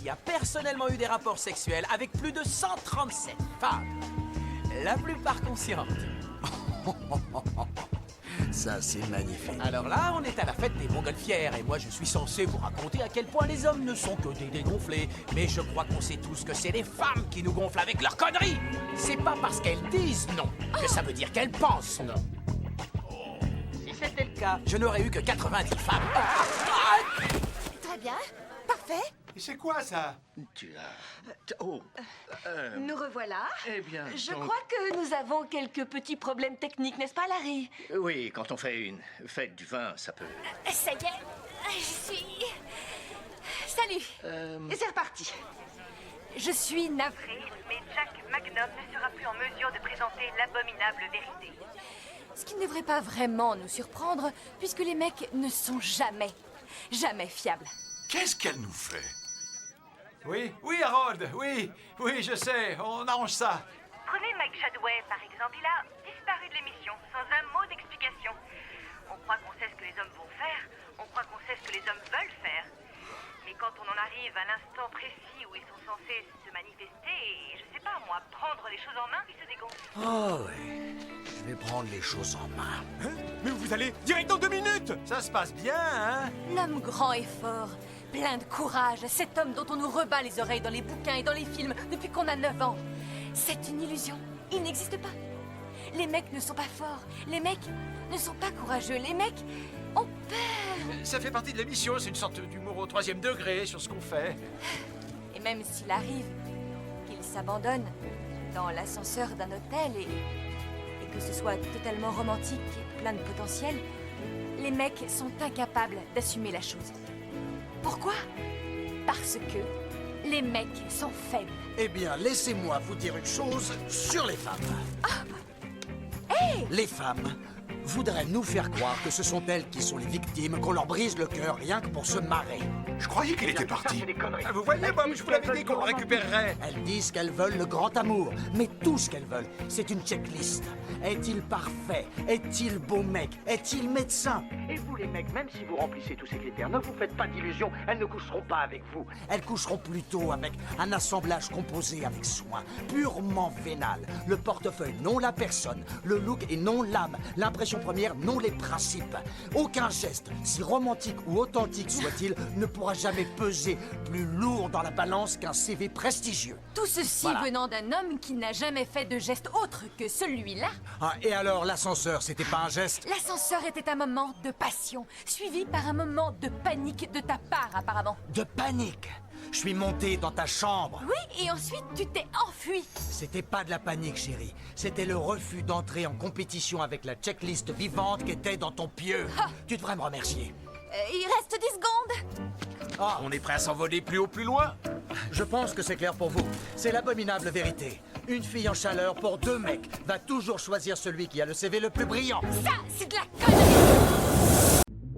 qui a personnellement eu des rapports sexuels avec plus de 137 femmes. La plupart conscientes. Ça, c'est magnifique. Alors là, on est à la fête des montgolfières et moi je suis censé vous raconter à quel point les hommes ne sont que des dégonflés. Mais je crois qu'on sait tous que c'est les femmes qui nous gonflent avec leurs conneries. C'est pas parce qu'elles disent non que ça veut dire qu'elles pensent non. Si c'était le cas, je n'aurais eu que 90 femmes. Très bien. Parfait. Et c'est quoi ça? Tu as... Oh. Nous revoilà. Eh bien, Je donc- crois que nous avons quelques petits problèmes techniques, n'est-ce pas, Larry? Oui, quand on fait une fête du vin, ça peut... Ça y est, je suis... Salut. Et c'est reparti. Je suis navrée. Mais Jack Magnum ne sera plus en mesure de présenter l'abominable vérité. Ce qui ne devrait pas vraiment nous surprendre, puisque les mecs ne sont jamais fiables. Qu'est-ce qu'elle nous fait? Oui, Harold, oui, je sais, on arrange ça. Prenez Mike Shadway, par exemple. Il a disparu de l'émission, sans un mot d'explication. On croit qu'on sait ce que les hommes vont faire, on croit qu'on sait ce que les hommes veulent faire. Mais quand on en arrive à l'instant précis où ils sont censés se manifester, et je sais pas moi, prendre les choses en main, ils se dégonflent. Oh oui, je vais prendre les choses en main. Mais vous allez direct dans 2 minutes. Ça se passe bien, hein? L'homme grand et fort, plein de courage, cet homme dont on nous rebat les oreilles dans les bouquins et dans les films depuis qu'on a 9 ans. C'est une illusion, il n'existe pas. Les mecs ne sont pas forts, les mecs ne sont pas courageux, les mecs ont peur. Ça fait partie de l'émission, c'est une sorte d'humour au 3e degré sur ce qu'on fait. Et même s'il arrive qu'il s'abandonne dans l'ascenseur d'un hôtel et que ce soit totalement romantique et plein de potentiel, les mecs sont incapables d'assumer la chose. Pourquoi? Parce que les mecs sont faibles. Eh bien, laissez-moi vous dire une chose sur les femmes. Les femmes voudraient nous faire croire que ce sont elles qui sont les victimes, qu'on leur brise le cœur rien que pour se marrer. Je croyais qu'il était parti. Ah, vous voyez, Bob, je vous l'avais dit qu'on le récupérerait. Elles disent qu'elles veulent le grand amour, mais tout ce qu'elles veulent, c'est une checklist. Est-il parfait? Est-il beau mec? Est-il médecin? Et vous les mecs, même si vous remplissez tous ces critères, ne vous faites pas d'illusions, elles ne coucheront pas avec vous. Elles coucheront plutôt avec un assemblage composé avec soin, purement vénal. Le portefeuille, non la personne. Le look et non l'âme. L'impression première, non les principes. Aucun geste, si romantique ou authentique soit-il, ne pourra jamais peser plus lourd dans la balance qu'un CV prestigieux. Tout ceci Voilà. venant d'un homme qui n'a jamais fait de geste autre que celui-là. Ah, et alors, l'ascenseur, c'était pas un geste? L'ascenseur était un moment de passion, suivi par un moment de panique de ta part apparemment. De panique. Je suis monté dans ta chambre. Oui, et ensuite tu t'es enfui. C'était pas de la panique, chérie. C'était le refus d'entrer en compétition avec la checklist vivante qui était dans ton pieu. Tu devrais me remercier. Il reste 10 secondes. Ah, On est prêt à s'envoler plus haut, plus loin? je pense que c'est clair pour vous. C'est l'abominable vérité. Une fille en chaleur pour 2 mecs va toujours choisir celui qui a le CV le plus brillant. Ça, c'est de la connerie.